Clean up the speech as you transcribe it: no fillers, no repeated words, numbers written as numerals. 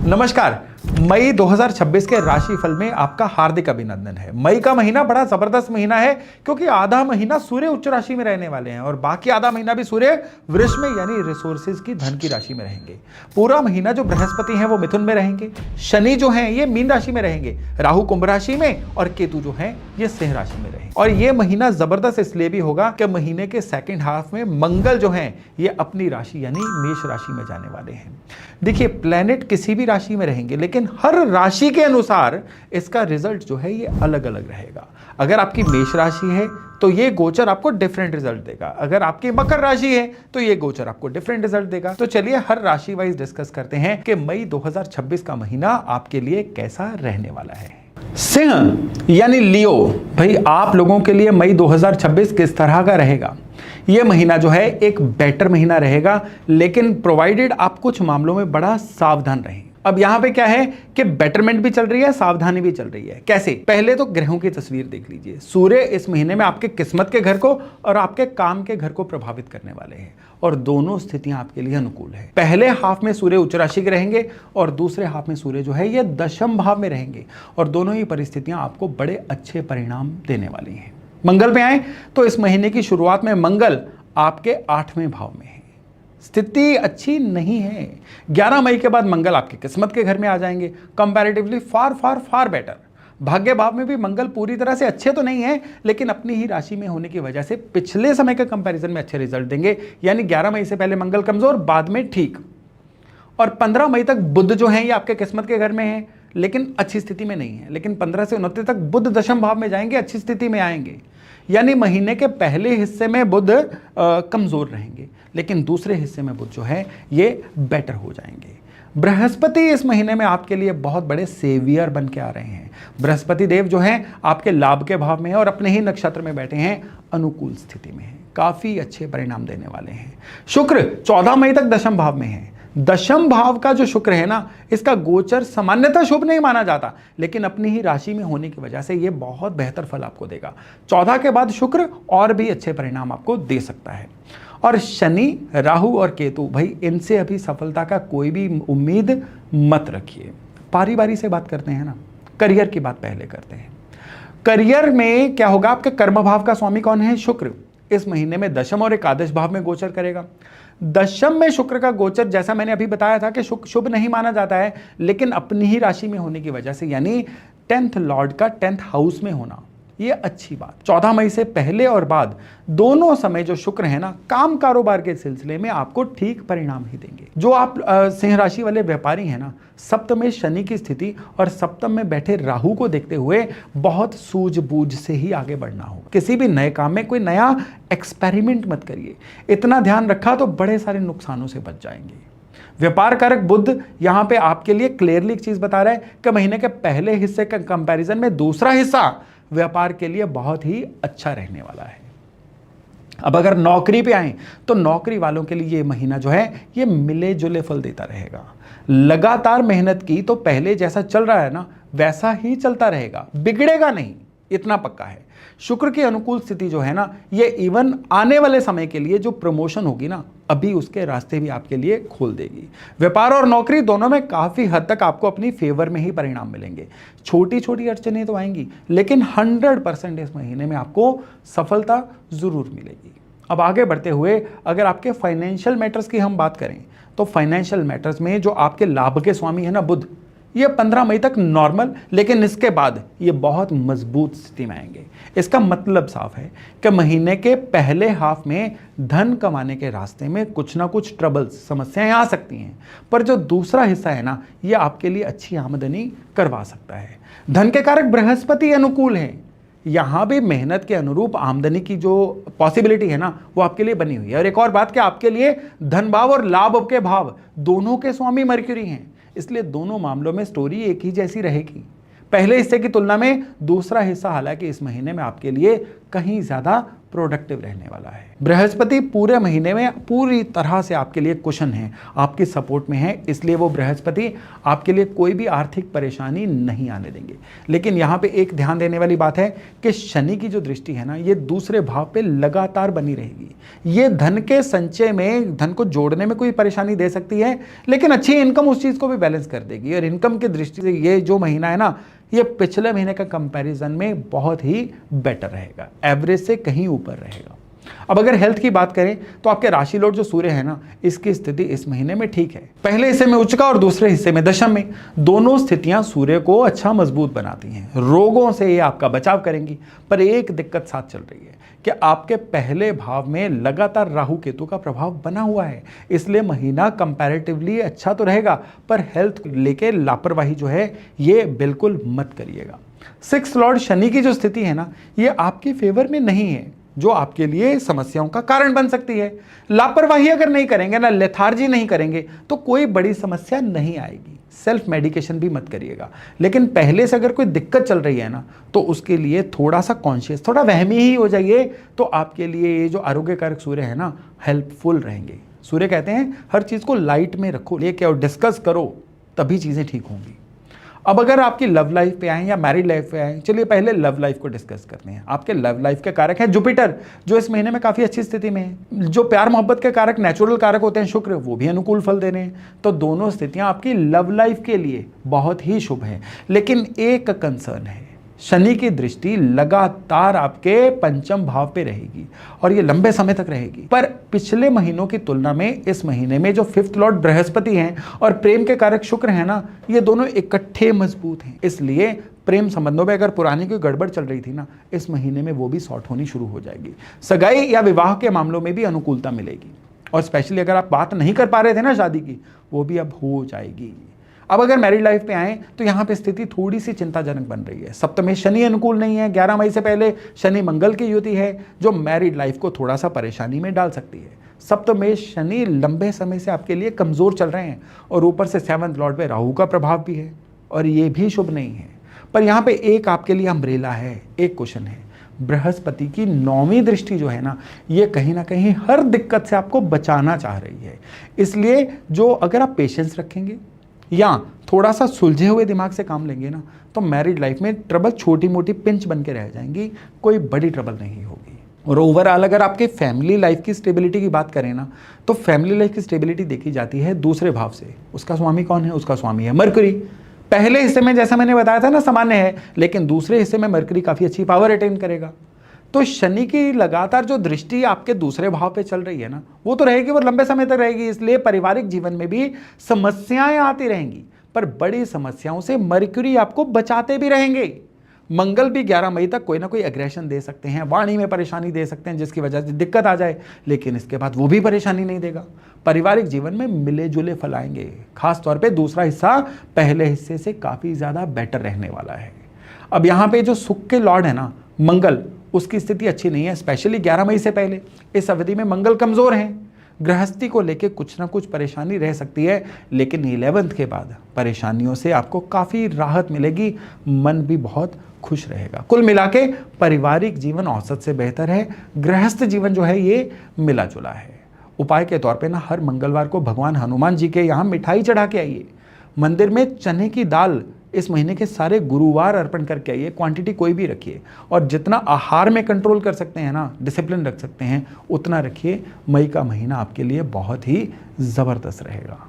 नमस्कार। मई 2026 के राशिफल में आपका हार्दिक अभिनंदन है। मई का महीना बड़ा जबरदस्त महीना है क्योंकि आधा महीना सूर्य उच्च राशि में रहने वाले हैं और बाकी आधा महीना भी सूर्य वृष में यानी रिसोर्सेज की धन की राशि में रहेंगे। पूरा महीना जो बृहस्पति हैं वो मिथुन में रहेंगे, शनि जो हैं ये मीन राशि में रहेंगे, राहु कुंभ राशि में और केतु जो है ये सिंह राशि में रहेंगे। और ये महीना जबरदस्त इसलिए भी होगा कि महीने के सेकेंड हाफ में मंगल जो है ये अपनी राशि यानी मेष राशि में जाने वाले हैं। देखिए, प्लेनेट किसी भी राशि में रहेंगे लेकिन हर राशि के अनुसार इसका रिजल्ट जो है ये अलग अलग रहेगा। अगर आपकी मेष राशि है तो ये गोचर आपको डिफरेंट रिजल्ट देगा, अगर आपकी मकर राशि है तो ये गोचर आपको डिफरेंट रिजल्ट देगा। तो चलिए हर राशि वाइज डिस्कस करते हैं कि मई 2026 का महीना आपके लिए कैसा रहने वाला है। सिंह यानी लियो, भाई आप लोगों के लिए मई 2026 किस तरह का रहेगा? यह महीना जो है एक बेटर महीना रहेगा, लेकिन प्रोवाइडेड आप कुछ मामलों में बड़ा सावधान रहें। अब यहां पे क्या है कि बेटरमेंट भी चल रही है, सावधानी भी चल रही है। कैसे? पहले तो ग्रहों की तस्वीर देख लीजिए। सूर्य इस महीने में आपके किस्मत के घर को और आपके काम के घर को प्रभावित करने वाले हैं और दोनों स्थितियां आपके लिए अनुकूल है। पहले हाफ में सूर्य उच्च राशि के रहेंगे और दूसरे हाफ में सूर्य जो है ये दशम भाव में रहेंगे और दोनों ही परिस्थितियां आपको बड़े अच्छे परिणाम देने वाली हैं। मंगल पे आए तो इस महीने की शुरुआत में मंगल आपके 8वें भाव में है, स्थिति अच्छी नहीं है। 11 मई के बाद मंगल आपके किस्मत के घर में आ जाएंगे, कंपैरेटिवली फार फार फार बेटर। भाग्य भाव में भी मंगल पूरी तरह से अच्छे तो नहीं है, लेकिन अपनी ही राशि में होने की वजह से पिछले समय के कंपैरिजन में अच्छे रिजल्ट देंगे। यानी 11 मई से पहले मंगल कमजोर, बाद में ठीक। और 15 मई तक बुध जो है ये आपके किस्मत के घर में है लेकिन अच्छी स्थिति में नहीं है, लेकिन 15 से 29 तक बुध दशम भाव में जाएंगे, अच्छी स्थिति में आएंगे। यानी महीने के पहले हिस्से में बुध कमजोर रहेंगे लेकिन दूसरे हिस्से में बुध जो है ये बेटर हो जाएंगे। बृहस्पति इस महीने में आपके लिए बहुत बड़े सेवियर बन के आ रहे हैं। बृहस्पति देव जो हैं आपके लाभ के भाव में है और अपने ही नक्षत्र में बैठे हैं, अनुकूल स्थिति में है, काफी अच्छे परिणाम देने वाले हैं। शुक्र 14 मई तक दशम भाव में है। दशम भाव का जो शुक्र है ना, इसका गोचर सामान्यतः शुभ नहीं माना जाता, लेकिन अपनी ही राशि में होने की वजह से यह बहुत बेहतर फल आपको देगा। 14 के बाद शुक्र और भी अच्छे परिणाम आपको दे सकता है। और शनि, राहु और केतु, भाई इनसे अभी सफलता का कोई भी उम्मीद मत रखिए। बारी बारी से बात करते हैं ना, करियर की बात पहले करते हैं। करियर में क्या होगा? आपके कर्म भाव का स्वामी कौन है? शुक्र। इस महीने में दशम और एकादश भाव में गोचर करेगा। दशम में शुक्र का गोचर, जैसा मैंने अभी बताया था कि शुभ नहीं माना जाता है, लेकिन अपनी ही राशि में होने की वजह से यानी 10th लॉर्ड का 10th हाउस में होना, ये अच्छी बात। 14 मई से पहले और बाद दोनों समय जो शुक्र है ना, काम कारोबार के सिलसिले में आपको ठीक परिणाम ही देंगे। जो आप सिंह राशि वाले व्यापारी हैं ना, सप्तम में शनि की स्थिति और सप्तम में बैठे राहु को देखते हुए बहुत सूझबूझ से ही आगे बढ़ना होगा। किसी भी नए काम में कोई नया एक्सपेरिमेंट मत करिए, इतना ध्यान रखा तो बड़े सारे नुकसानों से बच जाएंगे। व्यापार कारक बुध यहां पे आपके लिए क्लियरली एक चीज बता रहा है कि महीने के पहले हिस्से के कंपैरिजन में दूसरा हिस्सा व्यापार के लिए बहुत ही अच्छा रहने वाला है। अब अगर नौकरी पे आए तो नौकरी वालों के लिए ये महीना जो है ये मिले जुले फल देता रहेगा। लगातार मेहनत की तो पहले जैसा चल रहा है ना वैसा ही चलता रहेगा, बिगड़ेगा नहीं, इतना पक्का है। शुक्र की अनुकूल स्थिति जो है ना, ये इवन आने वाले समय के लिए जो प्रमोशन होगी ना, अभी उसके रास्ते भी आपके लिए खोल देगी। व्यापार और नौकरी दोनों में काफी हद तक आपको अपनी फेवर में ही परिणाम मिलेंगे। छोटी छोटी अड़चनें तो आएंगी लेकिन 100% इस महीने में आपको सफलता जरूर मिलेगी। अब आगे बढ़ते हुए अगर आपके फाइनेंशियल मैटर्स की हम बात करें तो फाइनेंशियल मैटर्स में जो आपके लाभ के स्वामी है ना बुध, ये 15 मई तक नॉर्मल, लेकिन इसके बाद ये बहुत मजबूत स्थिति में आएंगे। इसका मतलब साफ है कि महीने के पहले हाफ में धन कमाने के रास्ते में कुछ ना कुछ ट्रबल्स, समस्याएं आ सकती हैं, पर जो दूसरा हिस्सा है ना, ये आपके लिए अच्छी आमदनी करवा सकता है। धन के कारक बृहस्पति अनुकूल है, यहां भी मेहनत के अनुरूप आमदनी की जो पॉसिबिलिटी है ना वो आपके लिए बनी हुई है। और एक और बात कि आपके लिए धन भाव और लाभ के भाव दोनों के स्वामी मरक्यूरी हैं, इसलिए दोनों मामलों में स्टोरी एक ही जैसी रहेगी। पहले हिस्से की तुलना में दूसरा हिस्सा हालांकि इस महीने में आपके लिए कहीं ज्यादा प्रोडक्टिव रहने वाला है। बृहस्पति पूरे महीने में पूरी तरह से आपके लिए कुशन है, आपकी सपोर्ट में है, इसलिए वो बृहस्पति आपके लिए कोई भी आर्थिक परेशानी नहीं आने देंगे। लेकिन यहाँ पे एक ध्यान देने वाली बात है कि शनि की जो दृष्टि है ना, ये दूसरे भाव पे लगातार बनी रहेगी। ये धन के संचय में, धन को जोड़ने में कोई परेशानी दे सकती है, लेकिन अच्छी इनकम उस चीज को भी बैलेंस कर देगी। और इनकम की दृष्टि से ये जो महीना है ना, ये पिछले महीने का कंपैरिजन में बहुत ही बेटर रहेगा, एवरेज से कहीं ऊपर रहेगा। अब अगर हेल्थ की बात करें तो आपके राशि लॉर्ड जो सूर्य है ना, इसकी स्थिति इस महीने में ठीक है। पहले हिस्से में उच्च का और दूसरे हिस्से में दशम में, दोनों स्थितियां सूर्य को अच्छा मजबूत बनाती हैं। रोगों से ये आपका बचाव करेंगी, पर एक दिक्कत साथ चल रही है कि आपके पहले भाव में लगातार राहु केतु का प्रभाव बना हुआ है, इसलिए महीना कंपैरेटिवली अच्छा तो रहेगा, पर हेल्थ लेके लापरवाही जो है ये बिल्कुल मत करिएगा। 6 लॉर्ड शनि की जो स्थिति है ना, ये आपके फेवर में नहीं है, जो आपके लिए समस्याओं का कारण बन सकती है। लापरवाही अगर नहीं करेंगे ना, लेथार्जी नहीं करेंगे, तो कोई बड़ी समस्या नहीं आएगी। सेल्फ मेडिकेशन भी मत करिएगा, लेकिन पहले से अगर कोई दिक्कत चल रही है ना, तो उसके लिए थोड़ा सा कॉन्शियस, थोड़ा वहमी ही हो जाइए, तो आपके लिए ये जो आरोग्य कारक सूर्य है ना, हेल्पफुल रहेंगे। सूर्य कहते हैं हर चीज को लाइट में रखो, लेके और डिस्कस करो, तभी चीजें ठीक होंगी। अब अगर आपकी लव लाइफ पे आए या मैरिड लाइफ पे आए, चलिए पहले लव लाइफ को डिस्कस करते हैं। आपके लव लाइफ के कारक है जुपिटर, जो इस महीने में काफी अच्छी स्थिति में है। जो प्यार मोहब्बत के कारक, नेचुरल कारक होते हैं शुक्र, वो भी अनुकूल फल दे रहे हैं। तो दोनों स्थितियां आपकी लव लाइफ के लिए बहुत ही शुभ है। लेकिन एक कंसर्न है, शनि की दृष्टि लगातार आपके पंचम भाव पे रहेगी और ये लंबे समय तक रहेगी। पर पिछले महीनों की तुलना में इस महीने में जो 5th लॉर्ड बृहस्पति हैं और प्रेम के कारक शुक्र है ना, ये दोनों इकट्ठे मजबूत हैं। इसलिए प्रेम संबंधों में अगर पुरानी कोई गड़बड़ चल रही थी ना, इस महीने में वो भी सॉर्ट होनी शुरू हो जाएगी। सगाई या विवाह के मामलों में भी अनुकूलता मिलेगी, और स्पेशली अगर आप बात नहीं कर पा रहे थे ना शादी की, वो भी अब हो जाएगी। अब अगर मैरिड लाइफ पे आए तो यहाँ पे स्थिति थोड़ी सी चिंताजनक बन रही है। सप्तमें शनि अनुकूल नहीं है, 11 मई से पहले शनि मंगल की युति है, जो मैरिड लाइफ को थोड़ा सा परेशानी में डाल सकती है। सप्तमें शनि लंबे समय से आपके लिए कमजोर चल रहे हैं, और ऊपर से 7th लॉर्ड पे राहु का प्रभाव भी है, और ये भी शुभ नहीं है। पर यहाँ पे एक आपके लिए अम्ब्रेला है, एक क्वेश्चन है। बृहस्पति की 9वीं दृष्टि जो है ना, ये कहीं ना कहीं हर दिक्कत से आपको बचाना चाह रही है। इसलिए जो अगर आप पेशेंस रखेंगे या थोड़ा सा सुलझे हुए दिमाग से काम लेंगे ना, तो मैरिड लाइफ में ट्रबल छोटी मोटी पिंच बन के रह जाएंगी, कोई बड़ी ट्रबल नहीं होगी। और ओवरऑल अगर आपके फैमिली लाइफ की स्टेबिलिटी की बात करें ना, तो फैमिली लाइफ की स्टेबिलिटी देखी जाती है दूसरे भाव से। उसका स्वामी कौन है? उसका स्वामी है मरकरी। पहले हिस्से में जैसा मैंने बताया था ना, सामान्य है, लेकिन दूसरे हिस्से में मरकरी काफी अच्छी पावर अटेन करेगा। तो शनि की लगातार जो दृष्टि आपके दूसरे भाव पे चल रही है ना, वो तो रहेगी, वो लंबे समय तक रहेगी। इसलिए पारिवारिक जीवन में भी समस्याएं आती रहेंगी, पर बड़ी समस्याओं से मरकरी आपको बचाते भी रहेंगे। मंगल भी 11 मई तक कोई ना कोई एग्रेशन दे सकते हैं, वाणी में परेशानी दे सकते हैं, जिसकी वजह से दिक्कत आ जाए, लेकिन इसके बाद वो भी परेशानी नहीं देगा। पारिवारिक जीवन में मिले जुले फल आएंगे। खास तौर पे दूसरा हिस्सा पहले हिस्से से काफी ज्यादा बेटर रहने वाला है। अब यहाँ पे जो सुख के लॉर्ड है ना मंगल, उसकी स्थिति अच्छी नहीं है, स्पेशली 11 मई से पहले। इस अवधि में मंगल कमजोर हैं, गृहस्थी को लेके कुछ ना कुछ परेशानी रह सकती है, लेकिन 11th के बाद परेशानियों से आपको काफी राहत मिलेगी, मन भी बहुत खुश रहेगा। कुल मिला के पारिवारिक जीवन औसत से बेहतर है, गृहस्थ जीवन जो है ये मिला जुला है। उपाय के तौर पे ना हर मंगलवार को भगवान हनुमान जी के यहाँ मिठाई चढ़ा के आइए। मंदिर में चने की दाल इस महीने के सारे गुरुवार अर्पण करके आइए, क्वांटिटी कोई भी रखिए, और जितना आहार में कंट्रोल कर सकते हैं ना, डिसिप्लिन रख सकते हैं, उतना रखिए। मई का महीना आपके लिए बहुत ही ज़बरदस्त रहेगा।